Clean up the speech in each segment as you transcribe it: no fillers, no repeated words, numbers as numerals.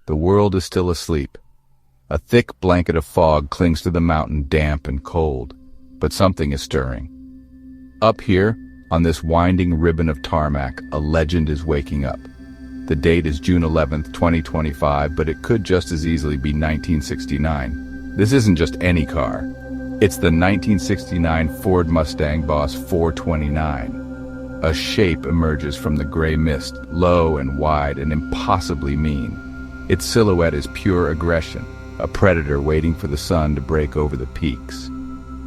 The world is still asleep. A thick blanket of fog clings to the mountain, damp and cold, but something is stirring. Up here, on this winding ribbon of tarmac, a legend is waking up. The date is June 11th, 2025, but it could just as easily be 1969. This isn't just any car. It's the 1969 Ford Mustang Boss 429. A shape emerges from the gray mist, low and wide and impossibly mean. Its silhouette is pure aggression, a predator waiting for the sun to break over the peaks.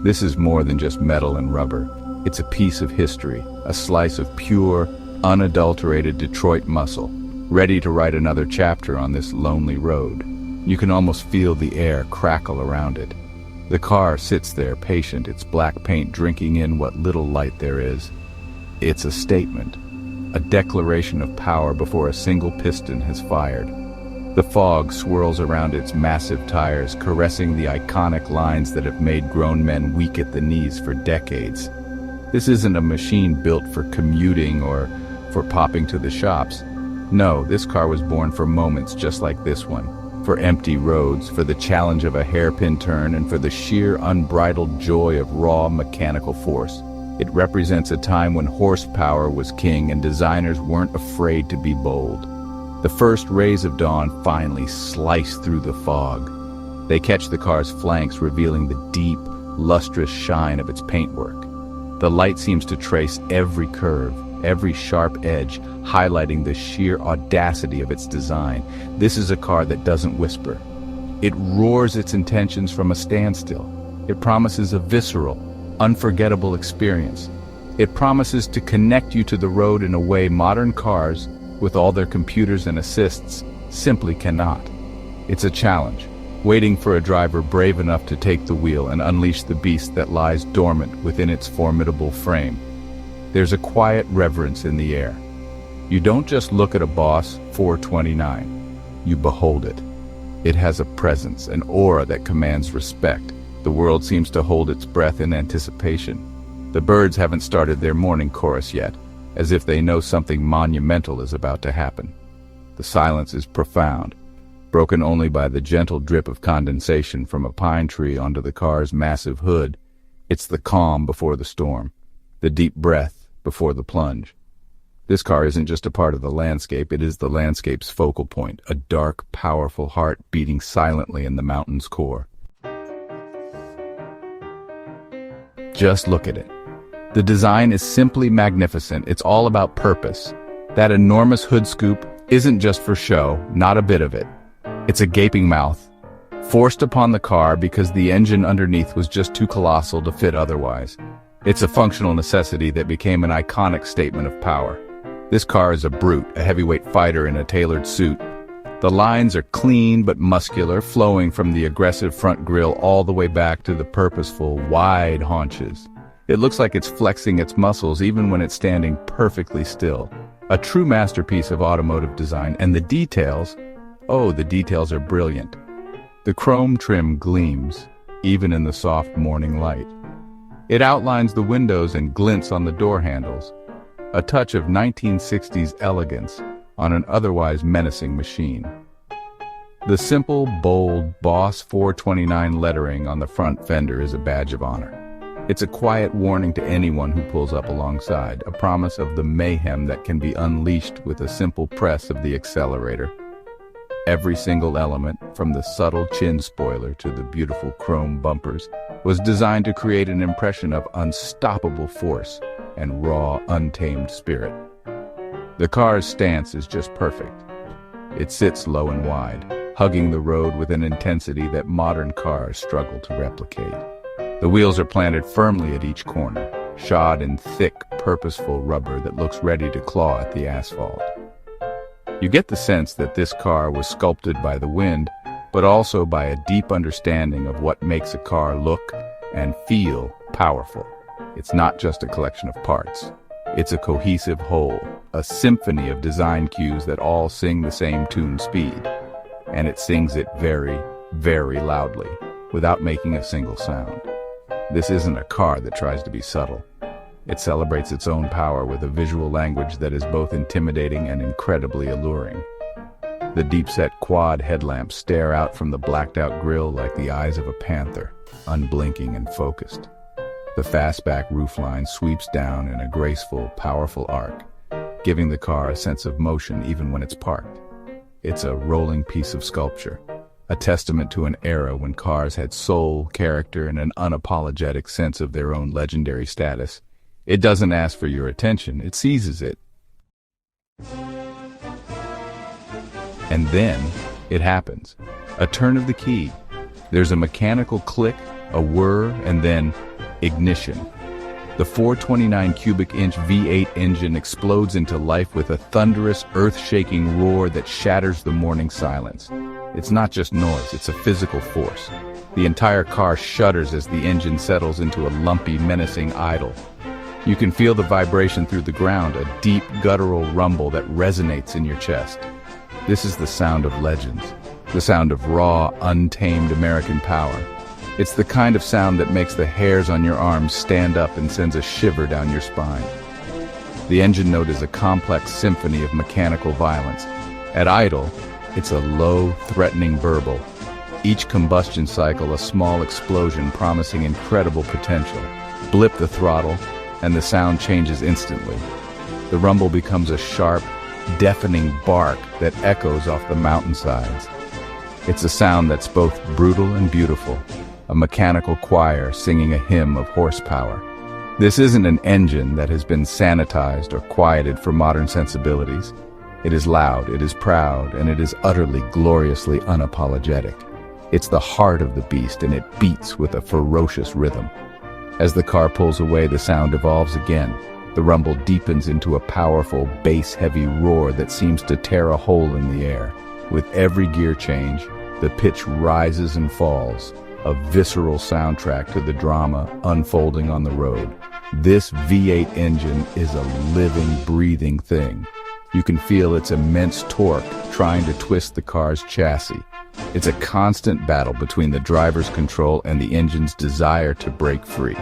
This is more than just metal and rubber. It's a piece of history, a slice of pure, unadulterated Detroit muscle, ready to write another chapter on this lonely road. You can almost feel the air crackle around it. The car sits there, patient, its black paint drinking in what little light there is. It's a statement, a declaration of power before a single piston has fired. The fog swirls around its massive tires, caressing the iconic lines that have made grown men weak at the knees for decades. This isn't a machine built for commuting or for popping to the shops. No, this car was born for moments just like this one, for empty roads, for the challenge of a hairpin turn, and for the sheer unbridled joy of raw mechanical force. It represents a time when horsepower was king and designers weren't afraid to be bold. The first rays of dawn finally slice through the fog. They catch the car's flanks, revealing the deep, lustrous shine of its paintwork. The light seems to trace every curve, every sharp edge, highlighting the sheer audacity of its design. This is a car that doesn't whisper. It roars its intentions from a standstill. It promises a visceral, unforgettable experience. It promises to connect you to the road in a way modern cars, with all their computers and assists, simply cannot. It's a challenge, waiting for a driver brave enough to take the wheel and unleash the beast that lies dormant within its formidable frame. There's a quiet reverence in the air. You don't just look at a Boss 429, you behold it. It has a presence, an aura that commands respect. The world seems to hold its breath in anticipation. The birds haven't started their morning chorus yet, as if they know something monumental is about to happen. The silence is profound, broken only by the gentle drip of condensation from a pine tree onto the car's massive hood. It's the calm before the storm, the deep breath before the plunge. This car isn't just a part of the landscape, it is the landscape's focal point, a dark, powerful heart beating silently in the mountain's core. Just look at it. The design is simply magnificent. It's all about purpose. That enormous hood scoop isn't just for show, not a bit of it. It's a gaping mouth, forced upon the car because the engine underneath was just too colossal to fit otherwise. It's a functional necessity that became an iconic statement of power. This car is a brute, a heavyweight fighter in a tailored suit. The lines are clean but muscular, flowing from the aggressive front grille all the way back to the purposeful, wide haunches. It looks like it's flexing its muscles even when it's standing perfectly still. A true masterpiece of automotive design, and the details, oh, the details are brilliant. The chrome trim gleams, even in the soft morning light. It outlines the windows and glints on the door handles, a touch of 1960s elegance on an otherwise menacing machine. The simple, bold Boss 429 lettering on the front fender is a badge of honor. It's a quiet warning to anyone who pulls up alongside, a promise of the mayhem that can be unleashed with a simple press of the accelerator. Every single element, from the subtle chin spoiler to the beautiful chrome bumpers, was designed to create an impression of unstoppable force and raw, untamed spirit. The car's stance is just perfect. It sits low and wide, hugging the road with an intensity that modern cars struggle to replicate. The wheels are planted firmly at each corner, shod in thick, purposeful rubber that looks ready to claw at the asphalt. You get the sense that this car was sculpted by the wind, but also by a deep understanding of what makes a car look and feel powerful. It's not just a collection of parts. It's a cohesive whole, a symphony of design cues that all sing the same tune speed. And it sings it very, very loudly, without making a single sound. This isn't a car that tries to be subtle. It celebrates its own power with a visual language that is both intimidating and incredibly alluring. The deep-set quad headlamps stare out from the blacked-out grille like the eyes of a panther, unblinking and focused. The fastback roofline sweeps down in a graceful, powerful arc, giving the car a sense of motion even when it's parked. It's a rolling piece of sculpture, a testament to an era when cars had soul, character, and an unapologetic sense of their own legendary status. It doesn't ask for your attention, it seizes it. And then, it happens. A turn of the key. There's a mechanical click, a whir, and then ignition. The 429 cubic inch V8 engine explodes into life with a thunderous, earth-shaking roar that shatters the morning silence. It's not just noise, it's a physical force. The entire car shudders as the engine settles into a lumpy, menacing idle. You can feel the vibration through the ground, a deep, guttural rumble that resonates in your chest. This is the sound of legends, the sound of raw, untamed American power. It's the kind of sound that makes the hairs on your arms stand up and sends a shiver down your spine. The engine note is a complex symphony of mechanical violence. At idle, it's a low, threatening burble. Each combustion cycle a small explosion promising incredible potential. Blip the throttle, and the sound changes instantly. The rumble becomes a sharp, deafening bark that echoes off the mountainsides. It's a sound that's both brutal and beautiful, a mechanical choir singing a hymn of horsepower. This isn't an engine that has been sanitized or quieted for modern sensibilities. It is loud, it is proud, and it is utterly, gloriously unapologetic. It's the heart of the beast, and it beats with a ferocious rhythm. As the car pulls away, the sound evolves again. The rumble deepens into a powerful, bass-heavy roar that seems to tear a hole in the air. With every gear change, the pitch rises and falls, a visceral soundtrack to the drama unfolding on the road. This V8 engine is a living, breathing thing. You can feel its immense torque trying to twist the car's chassis. It's a constant battle between the driver's control and the engine's desire to break free.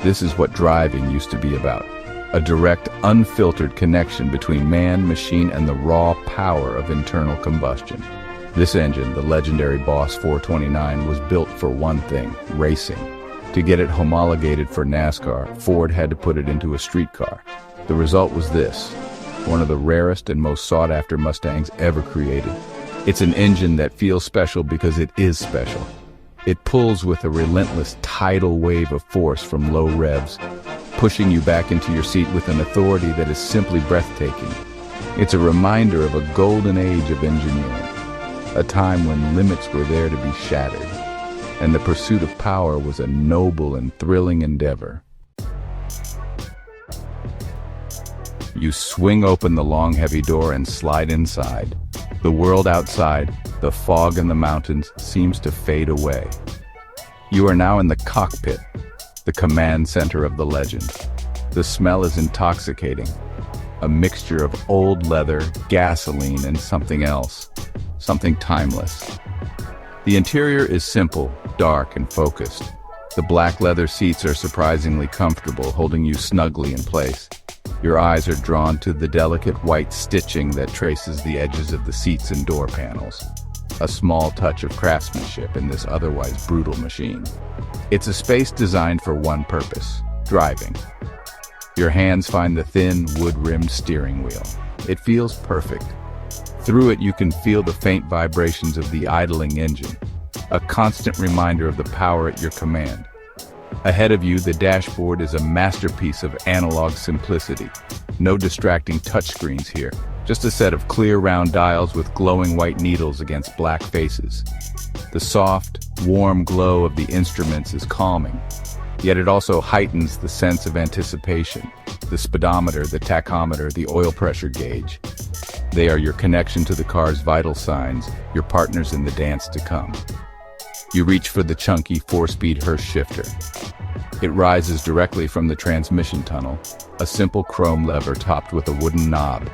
This is what driving used to be about. A direct, unfiltered connection between man, machine, and the raw power of internal combustion. This engine, the legendary Boss 429, was built for one thing: racing. To get it homologated for NASCAR, Ford had to put it into a street car. The result was this: one of the rarest and most sought-after Mustangs ever created. It's an engine that feels special because it is special. It pulls with a relentless tidal wave of force from low revs, pushing you back into your seat with an authority that is simply breathtaking. It's a reminder of a golden age of engineering, a time when limits were there to be shattered, and the pursuit of power was a noble and thrilling endeavor. You swing open the long, heavy door and slide inside. The world outside, the fog and the mountains, seems to fade away. You are now in the cockpit, the command center of the legend. The smell is intoxicating, a mixture of old leather, gasoline, and something else, something timeless. The interior is simple, dark, and focused. The black leather seats are surprisingly comfortable, holding you snugly in place. Your eyes are drawn to the delicate white stitching that traces the edges of the seats and door panels. A small touch of craftsmanship in this otherwise brutal machine. It's a space designed for one purpose: driving. Your hands find the thin, wood-rimmed steering wheel. It feels perfect. Through it, you can feel the faint vibrations of the idling engine, a constant reminder of the power at your command. Ahead of you, the dashboard is a masterpiece of analog simplicity. No distracting touchscreens here, just a set of clear round dials with glowing white needles against black faces. The soft, warm glow of the instruments is calming, yet it also heightens the sense of anticipation. The speedometer, the tachometer, the oil pressure gauge. They are your connection to the car's vital signs, your partners in the dance to come. You reach for the chunky 4-speed Hurst shifter. It rises directly from the transmission tunnel, a simple chrome lever topped with a wooden knob.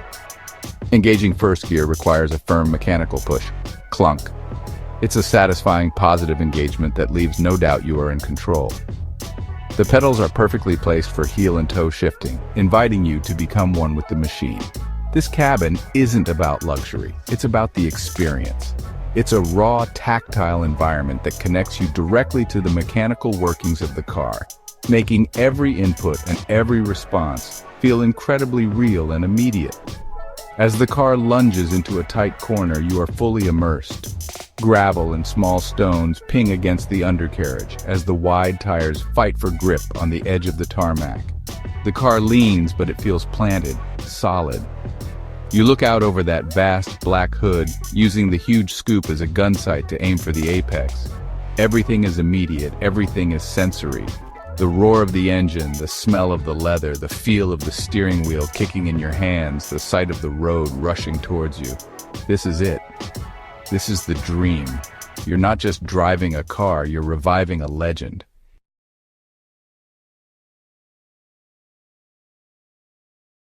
Engaging first gear requires a firm mechanical push. Clunk. It's a satisfying positive engagement that leaves no doubt you are in control. The pedals are perfectly placed for heel and toe shifting, inviting you to become one with the machine. This cabin isn't about luxury, it's about the experience. It's a raw, tactile environment that connects you directly to the mechanical workings of the car, making every input and every response feel incredibly real and immediate. As the car lunges into a tight corner, you are fully immersed. Gravel and small stones ping against the undercarriage as the wide tires fight for grip on the edge of the tarmac. The car leans, but it feels planted, solid. You look out over that vast black hood, using the huge scoop as a gun sight to aim for the apex. Everything is immediate, everything is sensory. The roar of the engine, the smell of the leather, the feel of the steering wheel kicking in your hands, the sight of the road rushing towards you. This is it. This is the dream. You're not just driving a car, you're reviving a legend.